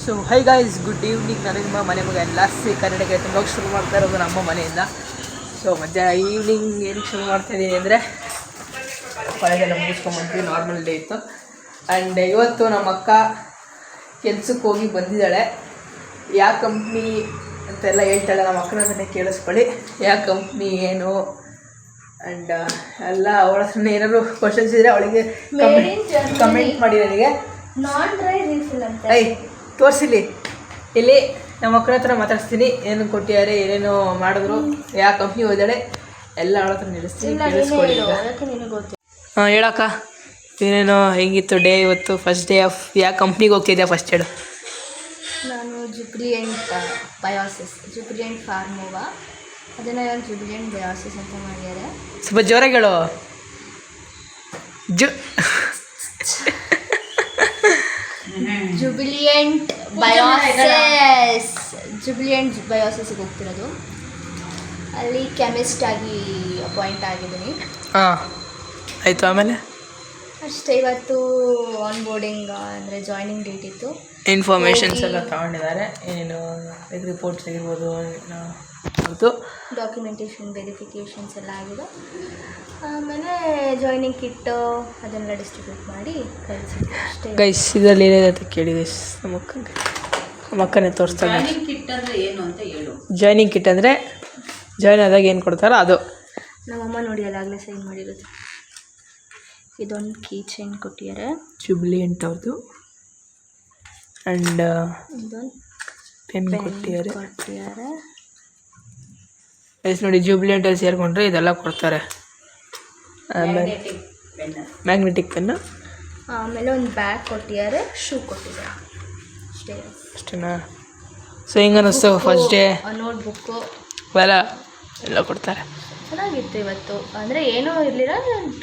So high guys, good evening. ನಾನು ನಿಮ್ಮ ಮನೆ ಮಗ ಎಲ್ಲ ಕನ್ನಡಕ್ಕೆ ತುಂಬ ಶುರು ಮಾಡ್ತಾ ಇರೋದು ನಮ್ಮ ಮನೆಯಿಂದ. ಸೊ ಮಧ್ಯಾಹ್ನ ಈವ್ನಿಂಗ್ ಏನಕ್ಕೆ ಶುರು ಮಾಡ್ತಾಯಿದ್ದೀನಿ ಅಂದರೆ ಕಾಲೇಜೆಲ್ಲ ಮುಗಿಸ್ಕೊಂಬಂದ್ವಿ, ನಾರ್ಮಲ್ ಡೇ ಇತ್ತು. ಆ್ಯಂಡ್ ಇವತ್ತು ನಮ್ಮ ಅಕ್ಕ ಕೆಲ್ಸಕ್ಕೆ ಹೋಗಿ ಬಂದಿದ್ದಾಳೆ. ಯಾವ ಕಂಪ್ನಿ ಅಂತೆಲ್ಲ ಹೇಳ್ತಾಳೆ, ನಮ್ಮ ಅಕ್ಕನ ಹತ್ರನೇ ಕೇಳಿಸ್ಕೊಳ್ಳಿ ಯಾವ ಕಂಪ್ನಿ ಏನು ಆ್ಯಂಡ್ ಎಲ್ಲ ಅವಳ ಹತ್ರನೇ ಏನಾದ್ರು ಕ್ವಶನ್ಸ್ ಇದ್ದರೆ ಅವಳಿಗೆ ಕಮೆಂಟ್ ಮಾಡಿ ನನಗೆ. ಐ ತೋರಿಸಿಲಿ ಇಲ್ಲಿ ನಮ್ಮ ಮಕ್ಕಳ ಹತ್ರ ಮಾತಾಡ್ಸ್ತೀನಿ, ಏನು ಕೊಟ್ಟಿದ್ದಾರೆ, ಏನೇನು ಮಾಡಿದ್ರು, ಯಾವ ಕಂಪ್ನಿ ಹೋದಾಳೆ ಎಲ್ಲ ಅವಳ ಹತ್ರ ನಿಲ್ಲಿಸ್ತೀನಿ, ಕೇಳಿಸ್ಕೊಳ್ಳಿ. ಹಾಂ ಹೇಳಕ್ಕ, ಏನೇನೋ ಹೆಂಗಿತ್ತು ಡೇ ಇವತ್ತು? ಫಸ್ಟ್ ಡೇ ಆಫ್ ಯಾವ ಕಂಪ್ನಿಗೆ ಹೋಗ್ತಿದ್ಯಾ ಫಸ್ಟ್ ಹೇಳು. ನಾನು ಜುಬ್ಲಿಯಂಟ್ ಬಯೋಸಿಸ್, ಜುಬ್ಲಿಯಂಟ್ ಫಾರ್ಮೋವಾ, ಅದನ್ನು ಇವಾಗ ಜುಬ್ಲಿಯಂಟ್ ಬಯೋಸಿಸ್ ಅಂತ ಮಾಡಿದ್ದಾರೆ. ಸ್ವಲ್ಪ ಜೋರಾಗಿ ಹೇಳು. ಜುಬಿಲಿಯಂಟ್ ಬಯೋಸಿಸ್, ಜುಬಿಲಿಯಂಟ್ ಬಯೋಸಿಸ್ಗೆ ಹೋಗ್ತಿರೋದು. ಅಲ್ಲಿ ಕೆಮಿಸ್ಟ್ ಆಗಿ ಅಪಾಯಿಂಟ್ ಆಗಿದ್ದೀನಿ. ಹಾಂ ಆಯಿತು, ಆಮೇಲೆ ಅಷ್ಟೇ. ಇವತ್ತು ಆನ್ ಬೋರ್ಡಿಂಗ್ ಅಂದರೆ ಜಾಯ್ನಿಂಗ್ ಡೇಟ್ ಇತ್ತು. ಇನ್ಫಾರ್ಮೇಷನ್ಸ್ ಎಲ್ಲ ತಗೊಂಡಿದ್ದಾರೆ, ಏನೇನು ರಿಪೋರ್ಟ್ಸ್ ಆಗಿರ್ಬೋದು, ಅದು ಡಾಕ್ಯುಮೆಂಟೇಷನ್ ವೆರಿಫಿಕೇಷನ್ಸ್ ಎಲ್ಲ ಆಗಿದೆ. ಆಮೇಲೆ ಜಾಯ್ನಿಂಗ್ ಕಿಟ್ಟು ಅದನ್ನೆಲ್ಲ ಡಿಸ್ಟ್ರಿಬ್ಯೂಟ್ ಮಾಡಿ ಕಳಿಸಿದ್ವಿ ಅಷ್ಟೇ. ಗೈಸ್ ಇದರಲ್ಲಿ ಏನಿದೆ ಅಂತ ಕೇಳಿ ಗೈಸ್, ನಮ್ಮ ಅಕ್ಕನೇ ತೋರಿಸ್ತಾರೆ. ಜಾಯ್ನಿಂಗ್ ಕಿಟ್ ಅಂದರೆ ಏನು ಅಂತ ಹೇಳು. ಜಾಯ್ನಿಂಗ್ ಕಿಟ್ ಅಂದರೆ ಜಾಯ್ನ್ ಆದಾಗ ಏನು ಕೊಡ್ತಾರೋ ಅದು. ನಮ್ಮಮ್ಮ ನೋಡಿ ಅಲ್ಲಾಗಲೇ ಸೈನ್ ಮಾಡಿರೋದು. ಇದೊಂದು ಕೀ ಚೈನ್ ಕೊಟ್ಟಿದ್ದಾರೆ, ಜುಬ್ಲಿಯಂಟ್ ಅವ್ರದ್ದು. ಆ್ಯಂಡ್ ಇದೊಂದು ಪೆನ್ ಕೊಟ್ಟಿದ್ದಾರೆ. ಗೈಸ್ ನೋಡಿ, ಜುಬ್ಲಿಯಂಟಲ್ಲಿ ಸೇರಿಕೊಂಡ್ರೆ ಇದೆಲ್ಲ ಕೊಡ್ತಾರೆ. ಆಮೇಲೆ ಮ್ಯಾಗ್ನೆಟಿಕ್ ಪೆನ್ನು, ಆಮೇಲೆ ಒಂದು ಬ್ಯಾಗ್ ಕೊಟ್ಟಿದ್ದಾರೆ, ಶೂ ಕೊಟ್ಟಿದ್ದಾರೆ ಅಷ್ಟೇ. ಅಷ್ಟೇನಾ? ಸೊ ಹೆಂಗೆ ಅನ್ನಿಸ್ತು ಫಸ್ಟ್ ಡೇ? ನೋಟ್ಬುಕ್ಕು ಎಲ್ಲ ಕೊಡ್ತಾರೆ. ಚೆನ್ನಾಗಿತ್ತು ಇವತ್ತು. ಅಂದರೆ ಏನೂ ಇರಲಿಲ್ಲ,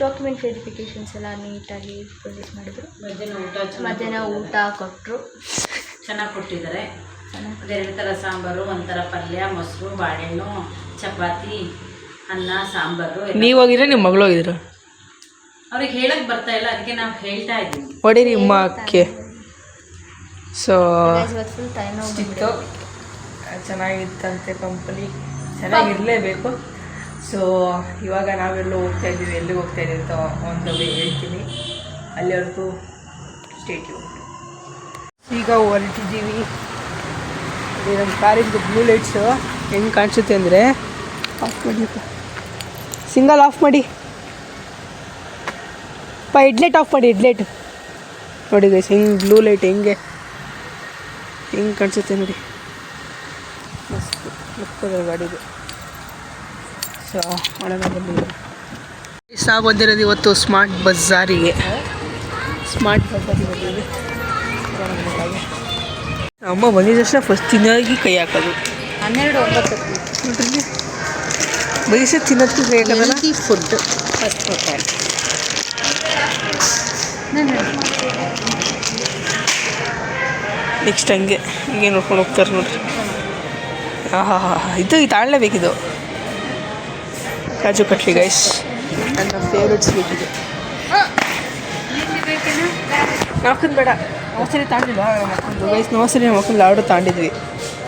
ಡಾಕ್ಯುಮೆಂಟ್ ವೆರಿಫಿಕೇಷನ್ಸ್ ಎಲ್ಲ ನೀಟಾಗಿ ಪ್ರೊಸೆಸ್ ಮಾಡಿದರು. ಮಧ್ಯಾಹ್ನ ಊಟ ಕೊಟ್ಟರು, ಚೆನ್ನಾಗಿ ಕೊಟ್ಟಿದ್ದಾರೆ. ಎರಡು ಥರ ಸಾಂಬಾರು, ಒಂಥರ ಪಲ್ಯ, ಮೊಸರು, ಬಾಳೆಹಣ್ಣು, ಚಪಾತಿ, ಅನ್ನ, ಸಾಂಬಾರು. ನೀವು ಹೋಗಿದ್ರೆ ನಿಮ್ಮ ಮಗಳು ಹೋಗಿದ್ರು? ಅವ್ರಿಗೆ ಹೇಳಕ್ಕೆ ಬರ್ತಾ ಇಲ್ಲ, ಅದಕ್ಕೆ ನಾವು ಹೇಳ್ತಾ ಇದ್ದೀವಿ. ಹೊಡಿ ನಿಮ್ಮ ಅಕ್ಕೆ. ಸೊ ಫುಲ್ ಟೈಮ್ ಇತ್ತು, ಚೆನ್ನಾಗಿತ್ತಂತೆ ಕಂಪನಿ, ಚೆನ್ನಾಗಿರಲೇಬೇಕು. ಸೊ ಇವಾಗ ನಾವೆಲ್ಲೋ ಹೋಗ್ತಾ ಇದ್ದೀವಿ, ಎಲ್ಲಿಗೆ ಹೋಗ್ತಾ ಇದ್ದೀವಿ ಅಂತ ಒಂದು ಹೇಳ್ತೀನಿ, ಅಲ್ಲಿವರೆಗೂ ಸ್ಟೇಟ್ ಈಗ ಹೊರಟಿದ್ದೀವಿ. ನಮ್ಮ ಕಾರಿಂದು ಬ್ಲೂ ಲೈಟ್ಸು ಹೆಂಗೆ ಕಾಣಿಸುತ್ತೆ ಅಂದರೆ, ಆಫ್ ಮಾಡಿ ಸಿಂಗಲ್ ಆಫ್ ಮಾಡಿ ಹೆಡ್ಲೈಟ್ ಆಫ್ ಮಾಡಿ, ಹೆಡ್ಲೈಟ್ ನೋಡಿ ಗೈಸ್, ಹೆಂಗೆ ಬ್ಲೂ ಲೈಟ್ ಹೆಂಗೆ ಕಾಣಿಸುತ್ತೆ ನೋಡಿ, ಮಸ್ತ್ ಲುಕ್ಕದ ಗಾಡಿದು. ಸೊ ಒಳಗೆ ಬಂದಿರೋದು ಇವತ್ತು ಸ್ಮಾರ್ಟ್ ಬಜಾರಿಗೆ ಬಂದಿದ್ದೀವಿ. ಅಮ್ಮ ಬಂದಿದ್ದ ತಕ್ಷಣ ಫಸ್ಟ್ ತಿನ್ನೋಗಿ ಕೈ ಹಾಕೋದು. 12:09 ನೋಡ್ರಿ, ಬರೀಸೆ ತಿನ್ನೋದಕ್ಕೆ ಕೈ ಹಾಕೋದಲ್ಲ. Food first hotel. ನೆಕ್ಸ್ಟ್ ಹಂಗೆ ನೋಡ್ಕೊಂಡು ಹೋಗ್ತಾರೆ ನೋಡ್ರಿ. ಇದು ತಾಳಲೇಬೇಕಿದು ಕಾಜು ಕಟ್ಲಿ ಗೈಸ್, ನನ್ನ ಫೇವ್ರೆಟ್ ಸ್ವೀಟ್ ಇದು. ಮಕ್ಕಂದು ಬೇಡ, ಅವಸರಿ ತಾಂಡಿಲ್ವಾ ಮಕ್ಕಂದು ಗೈಸ್? ಅವಸರಿ ನಮ್ಮ ಮಕ್ಕಳು ಲಾಡು ತಾಂಡಿದ್ವಿ.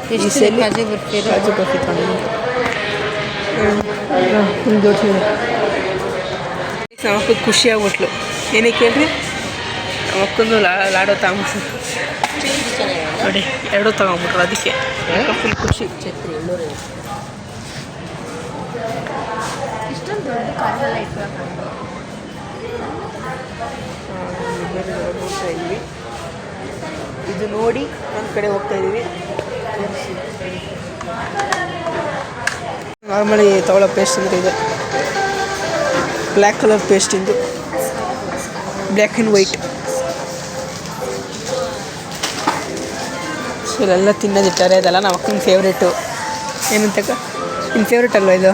ಕಾಜು ಬರ್ಫಿ ತಾಂಡಿದ್ವಿ. ನಮ್ಮ ಮಕ್ಕಳು ಖುಷಿಯಾಗ್ಬಿಟ್ಲು. ಏನಕ್ಕೆ ಹೇಳ್ರಿ, ನಮ್ಮ ಮಕ್ಕಂದು ಲಾಡು ತಗೊಂಬಿಟ್ಟು ನೋಡಿ, ಎರಡೂ ತಗೊಂಬಿಟ್ರು, ಅದಕ್ಕೆ ಫುಲ್ ಖುಷಿ. ಇಷ್ಟೊಂದು ದೊಡ್ಡ ಕಾರೆಲ್ಲ ಇಟ್ಕೊಳಕ್ಕೆ ನೋಡ್ತಾ ಇದ್ವಿ, ಇದು ನೋಡಿ ಒಂದು ಕಡೆ ಹೋಗ್ತಾ ಇದ್ದೀವಿ. ನಾರ್ಮಲಿ ತಗೊಳ್ಳೋ ಪೇಸ್ಟ್ ಅಂದರೆ ಇದೆ, ಬ್ಲ್ಯಾಕ್ ಕಲರ್ ಪೇಸ್ಟಿಂದು, ಬ್ಲ್ಯಾಕ್ ಆ್ಯಂಡ್ ವೈಟ್. ಸೊ ಇಲ್ಲೆಲ್ಲ ತಿನ್ನೋದಿಟ್ಟಾರೆ, ಇದೆಲ್ಲ ನಮ್ಮ ಅಕ್ಕನ ಫೇವ್ರೇಟು. ಏನಂತಕ್ಕ, ನಿನ್ನ ಫೇವ್ರೇಟ್ ಅಲ್ವಾ ಇದು?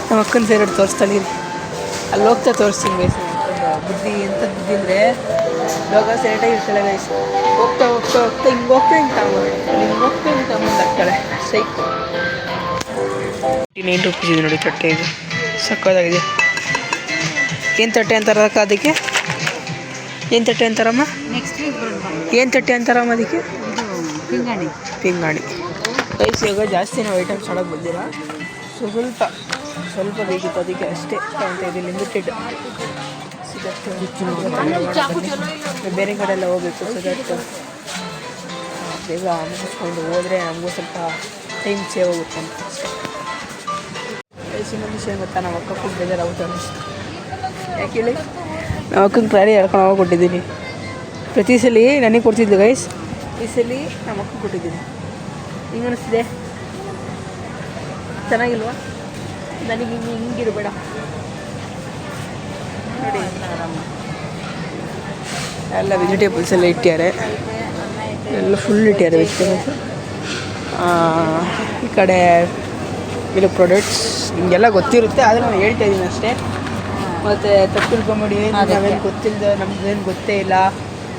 ನಮ್ಮ ಅಕ್ಕನ ಫೇವ್ರೇಟ್ ತೋರಿಸ್ತಾಳೆ, ಅಲ್ಲಿ ಹೋಗ್ತಾ ತೋರಿಸ್ತೀನಿ ಗೈಸ್. ಬುದ್ಧಿ ಎಂಥ ಬುದ್ಧಿ ಅಂದರೆ, ಇವಾಗ ಸೆರೆಟಾಗಿ ಇರ್ತಾಳೆ ಗೈಸ್, ಹೋಗ್ತಾ ಹಿಂಗೆ ಹೋಗ್ತಾ ತಗೊಂಬಂದಾಗ್ತಾಳೆ. ಸೈಕ್ 49 ರೂಪೀಸ್ ಇದೆ ನೋಡಿ ತಟ್ಟೆ, ಇದು ಸಕ್ಕತ್ತಾಗಿದೆ. ಏನು ತಟ್ಟೆ ಅಂತಾರಕ್ಕ ಅದಕ್ಕೆ? ಏನು ತಟ್ಟೆ ಅಂತಾರಮ್ಮ? ನೆಕ್ಸ್ಟ್ ವೀಕ್ ಬರೋದು. ಏನು ತಟ್ಟೆ ಅಂತಾರಮ್ಮ ಅದಕ್ಕೆ? ಇದು ಪಿಂಗಾಣಿ. ಪಿಂಗಾಣಿ. ರೈಸ್ ಇವಾಗ ಜಾಸ್ತಿ ನಾವು ಐಟಮ್ಸ್ ಒಳಗೆ ಬಂದಿಲ್ಲ, ಸ್ವಲ್ಪ ಬೇಕಿತ್ತು ಅದಕ್ಕೆ ಅಷ್ಟೇ ಕಾಣ್ತಾ ಇದೆ. ಲಿಮಿಟೆಡ್ ಸಿಗುತ್ತೆ. ಬೇರೆ ಕಡೆ ಎಲ್ಲ ಹೋಗಬೇಕು, ಸೊ ದಟ್ ಬೇಗ ಮುಗಿಸ್ಕೊಂಡು ಹೋದರೆ ನಮಗೂ ಸ್ವಲ್ಪ ಟೈಮ್ ಸೇವ್ ಆಗುತ್ತೆ ಅಂತ ಅಷ್ಟೇ. ಇನ್ನೊಂದು ವಿಷಯ ಗೊತ್ತಾ, ನಮ್ಮ ಅಕ್ಕ ಕೂಡ ಬೇಜಾರಾಗುತ್ತೆ ಅನ್ನಿಸ್ತು. ಯಾಕೆ ಹೇಳಿ, ನಮ್ಮ ಅಕ್ಕಂಗೆ ಟ್ರಾಲಿ ಹೇಳ್ಕೊಂಡು ಹೋಗಿ ಕೊಟ್ಟಿದ್ದೀನಿ. ಪ್ರತಿ ಸಲ ನನಗೆ ಕೊಡ್ತಿದ್ದು ಗೈಸ್, ಈ ಸಲ ನಮ್ಮ ಅಕ್ಕ ಕೊಟ್ಟಿದ್ದೀನಿ. ಹಿಂಗೆ ಅನ್ನಿಸ್ತಿದೆ, ಚೆನ್ನಾಗಿಲ್ವಾ? ನನಗೆ ಹಿಂಗಿರಬೇಡ ನೋಡಿ. ಎಲ್ಲ ವೆಜಿಟೇಬಲ್ಸ್ ಎಲ್ಲ ಇಟ್ಟಿದ್ದಾರೆ, ಎಲ್ಲ ಫುಲ್ ಇಟ್ಟಿದ್ದಾರೆ ವೆಜಿಟೇಬಲ್ಸ್. ಈ ಕಡೆ ಇದು ಪ್ರಾಡಕ್ಟ್ಸ್ ಹಿಂಗೆಲ್ಲ ಗೊತ್ತಿರುತ್ತೆ, ಆದರೆ ನಾನು ಹೇಳ್ತಾ ಇದ್ದೀನಿ ಅಷ್ಟೇ. ಮತ್ತು ತಪ್ಪಿಳ್ಕೊಂಬಿಡಿ, ನಾವೇನು ಗೊತ್ತಿಲ್ಲದ, ನಮ್ಗೇನು ಗೊತ್ತೇ ಇಲ್ಲ,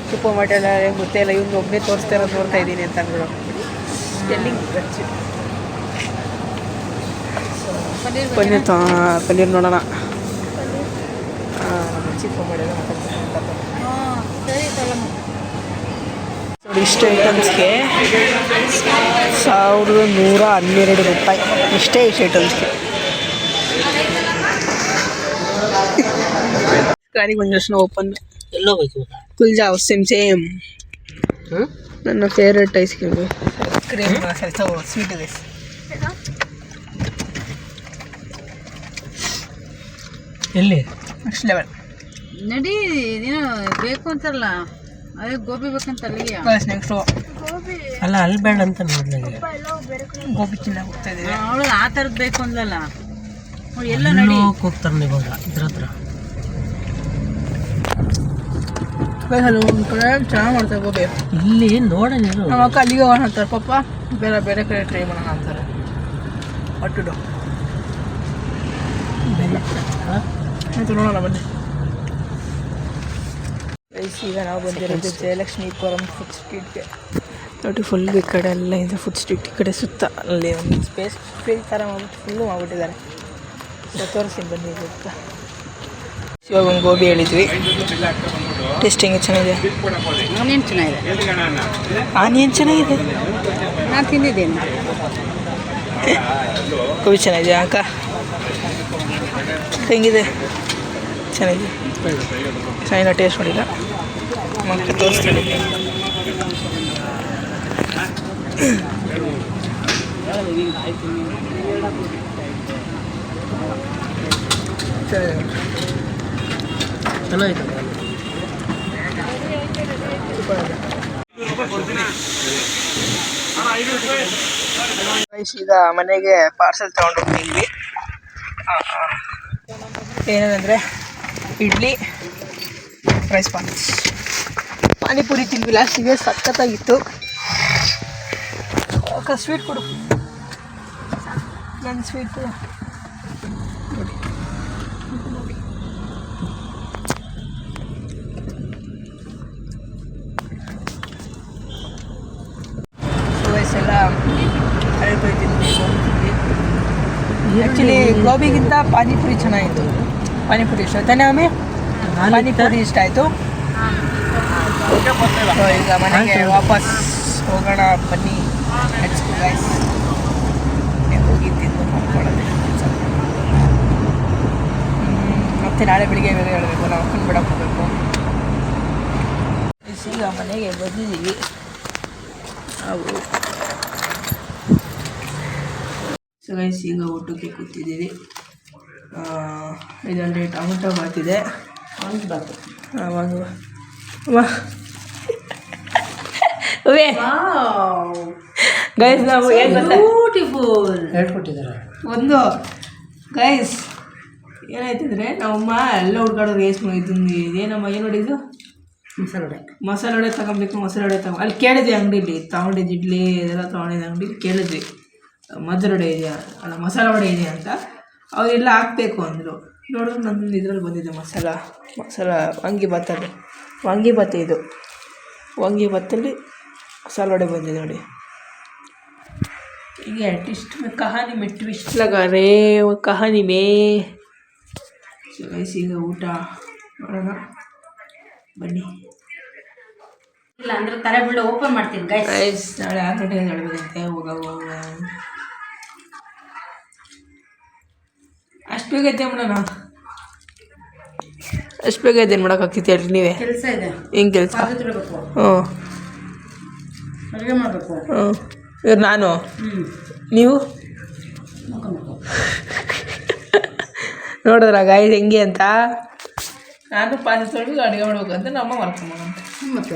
ಸೂಪರ್ ಮಾರ್ಕೆಟ್ ಏನು ಗೊತ್ತೇ ಇಲ್ಲ, ಇವ್ನು ಒಬ್ಬನೇ ತೋರಿಸ್ತಾ ಇರೋದು ನೋಡ್ತಾ ಇದ್ದೀನಿ ಅಂತ ಅಂದ್ಬಿಡು. ಟೆಲ್ಲಿಂಗ್ ಪನ್ನೀರ್ ನೋಡೋಣ. ಚಿಕ್ಕ ಮಾಡಿದ್ರೆ ನೋಡಿ, ಇಷ್ಟು ಐಟಮ್ಸ್ಗೆ 1112 ರೂಪಾಯಿ. ಇಷ್ಟೇ ಇಷ್ಟು ಐಟಮ್ಸ್ಗೆ. ಗಾಡಿ ಬಂದ ತಕ್ಷಣ ಓಪನ್ ಕುಲ್ಜಾ ಸೇಮ್ ನನ್ನ ಫೇವ್ರೆಟ್ ಐಸ್ ಕ್ರೀಮ್. ಸ್ವೀಟ್ ಇದೆ. ಎಲ್ಲಿ ನೆಕ್ಸ್ಟ್ ಲೆವೆಲ್ ನಡಿ. ನೀನು ಬೇಕು ಅಂತಾರಲ್ಲ, ಅದೇ ಗೋಬಿ ಬೇಕಂತ ಅಲ್ಲಿಗೆ. ನೆಕ್ಸ್ಟು ಅಲ್ಲ, ಅಲ್ಲಿ ಬೇಡ ಅಂತ ನೋಡ್ಲಿಕ್ಕೆ ಗೋಬಿ ತಿನ್ನಕ್ಕೆ ಹೋಗ್ತಾ ಇದ್ದೀವಿ. ಅವಳು ಆ ಥರದ್ದು ಬೇಕು ಅಂದಲ್ಲ, ಎಲ್ಲ ನಡಿ ಹೋಗ್ತಾರೆ ಇವಾಗ ಇದ್ರ ಹತ್ರ. ಹಲೋ, ಒಂದು ಕಡೆ ಚೆನ್ನಾಗಿ ಮಾಡ್ತಾರೆ ಗೋಬಿ. ಇಲ್ಲಿ ನೋಡೋಣ, ನಮ್ಮ ಅಕ್ಕ ಅಲ್ಲಿಗೆ ಹೋಗೋಣ ಅಂತಾರೆ. ಪಾಪ ಬೇರೆ ಬೇರೆ ಕಡೆ ಟ್ರೈ ಮಾಡೋಣ ಅಂತಾರೆ. ಒಟ್ಟು ನೋಡೋಣ ಬನ್ನಿ. ಈಗ ನಾವು ಬಂದಿರೋದು ಜಯಲಕ್ಷ್ಮೀಪುರಂ ಫುಡ್ ಸ್ಟ್ರೀಟ್ಗೆ. ನೋಡಿ, ಫುಲ್ ಈ ಕಡೆ ಎಲ್ಲ ಇದೆ ಫುಡ್ ಸ್ಟ್ರೀಟ್. ಈ ಕಡೆ ಸುತ್ತ ಅಲ್ಲಿ ಒಂದು ಸ್ಪೇಸ್ ಫೀಲ್ ಥರ ಮಾಡ್ಬಿಟ್ಟು ಫುಲ್ಲು ಮಾಡ್ಬಿಟ್ಟಿದ್ದಾರೆ. ಸೊ ತೋರಿಸ್ತೀನಿ ಬನ್ನಿ ಗೊತ್ತಾ. ಇವಾಗ ಒಂದು ಗೋಬಿ ಹೇಳಿದ್ವಿ, ಟೇಸ್ಟಿಂಗ್ ಚೆನ್ನಾಗಿದೆ. ಆನಿಯನ್ ಚೆನ್ನಾಗಿದೆ. ಆನಿಯನ್ ಚೆನ್ನಾಗಿದೆ, ನಾನು ತಿಂದಿದ್ದೇನೆ. ಗೋಬಿ ಚೆನ್ನಾಗಿದೆ ಅಕ್ಕ, ಹೆಂಗಿದೆ? ಚೆನ್ನಾಗಿದೆ. ಚೆನ್ನಾಗಿಲ್ಲ, ಟೇಸ್ಟ್ ಮಾಡಿಲ್ಲ, ಮಕ್ಕಳು ತೋರಿಸ್ತೀನಿ. ಚೆನ್ನಾಗಿದೆ. ಈಗ ಮನೆಗೆ ಪಾರ್ಸೆಲ್ ತೊಗೊಂಡು ಹೋಗ್ತಿದ್ವಿ. ಏನಂದರೆ ಇಡ್ಲಿ, ರೈಸ್ ಪಾನಿಪುರಿ ತಿಂದ್ವಿ ಲಾಸ್ಟಿಗೆ, ಸಖತ್ತಾಗಿತ್ತು. ಅಕ್ಕ ಸ್ವೀಟ್ ಕೊಡು, ನನ್ನ ಸ್ವೀಟ್ ಕೊಡು. ನೋಡಿ ವಯಸ್ಸೆಲ್ಲ ಹಳೆ ತಿಂದ್ವಿ. ಆ್ಯಕ್ಚುಲಿ ಗೋಬಿಗಿಂತ ಪಾನಿಪುರಿ ಚೆನ್ನಾಗಿತ್ತು. ಪಾನಿಪುರಿ ಇಷ್ಟ ತಾನೇ ಅಮ್ಮಿ? ಪಾನಿಪುರಿ ಇಷ್ಟ ಆಯಿತು. ಈಗ ಮನೆಗೆ ವಾಪಸ್ ಹೋಗೋಣ ಬನ್ನಿ. ನೆಕ್ಸ್ಟ್ ಗೈಸ್ ಹೋಗಿ ತಿಂದು ಮಾಡ್ಕೊಳ್ಳೋದು. ಮತ್ತೆ ನಾಳೆ ಬೆಳಿಗ್ಗೆ ಬೇಗ ಹೇಳಬೇಕು, ನಾವು ಅಕ್ಕನ ಬಿಡಕ್ಕೆ ಹೋಗಬೇಕು. ಈಗ ಮನೆಗೆ ಬಂದಿದ್ದೀವಿ ನಾವು. ಸೊ ಗೈಸ್ ಈಗ ಊಟಕ್ಕೆ ಕೂತಿದ್ದೀವಿ. ಇದರಲ್ಲಿ ಟೊಮೊಟೊ ಬಾತಿದೆ. ಗೈಸ್ ನಾವು ಬ್ಯೂಟಿಫುಲ್ ಹೇಳ್ಕೊಟ್ಟಿದ್ದಾರೆ. ಒಂದು ಗೈಸ್ ಏನಾಯ್ತಿದ್ರೆ ನಮ್ಮಮ್ಮ ಎಲ್ಲ ಹುಡ್ಕಾಡೋರು ಇದೇನಮ್ಮ ಏನು ನೋಡಿದ್ದು ಮಸಾಲೆ ವಡೆ ತಗೊಬೇಕು, ಮಸಾಲೆ ವಡೆ ಅಲ್ಲಿ ಕೇಳಿದ್ವಿ ಅಂಗಡಿಲಿ, ತಗೊಂಡಿದ್ದು ಇಡ್ಲಿ ಇದೆಲ್ಲ ತೊಗೊಂಡಿದ್ದು ಅಂಗಡಿಲಿ ಕೇಳಿದ್ವಿ, ಮಸಾಲೆ ವಡೆ ಇದೆಯಾ ಅಲ್ಲ ಮಸಾಲೆ ವಡೆ ಇದೆಯಾ ಅಂತ. ಅವರೆಲ್ಲ ಹಾಕಬೇಕು ಅಂದರು. ನೋಡಿದ್ರೆ ನನ್ನ ಇದರಲ್ಲಿ ಬಂದಿದೆ ಮಸಾಲ ವಾಂಗಿಭಾತ್. ಇದು ವಾಂಗಿಭಾತಲ್ಲಿ ಮಸಾಲೆ ವಡೆ ಬಂದಿದೆ ನೋಡಿ. ಹೀಗೆ ಟ್ವಿಸ್ಟ್ ಕಹಾನಿ ಮೇ ಟ್ವಿಸ್ಟ್ ಲಗಾ ರೇ ಕಹಾನಿ ಮೇ. ಈಗ ಊಟ ಮಾಡೋಣ. ಬನ್ನಿ. ಇಲ್ಲ ಅಂದರೆ ತಲೆ ಬಿಡ ಓಪನ್ ಮಾಡ್ತೀನಿ ಗೈಸ್. ಗೈಸ್ ನಾಳೆ 6 ಗಂಟೆಗೆ ನಡಬೇಕಂತೆ. ಹೋಗ ಅಷ್ಟು ಬೇಗ ಐತೆ ಮಾಡೋಣ. ಅಷ್ಟು ಬೇಗ ಐತೇನು ಮಾಡೋಕ್ಕಾಗ್ತೈತೆ ಹೇಳ್ರಿ ನೀವೇ. ಕೆಲಸ ಇದೆ. ಹೆಂಗೆ ಕೆಲಸ? ಪಾತ್ರೆ ತೊಳಿಬೇಕು, ಹ್ಞೂ ಅಡುಗೆ ಮಾಡಬೇಕು. ಹ್ಞೂ ಇವ್ರು ನಾನು ನೀವು ನೋಡಿದ್ರ ಗಾಯ್ಸ್ ಹೆಂಗೆ ಅಂತ. ನಾನು ಪಾತ್ರೆ ತೊಳೆದು ಅಡುಗೆ ಮಾಡ್ಬೇಕಂತ ನಮ್ಮ ಮಾಡ್ಕೊಂಬಂತ ಮತ್ತು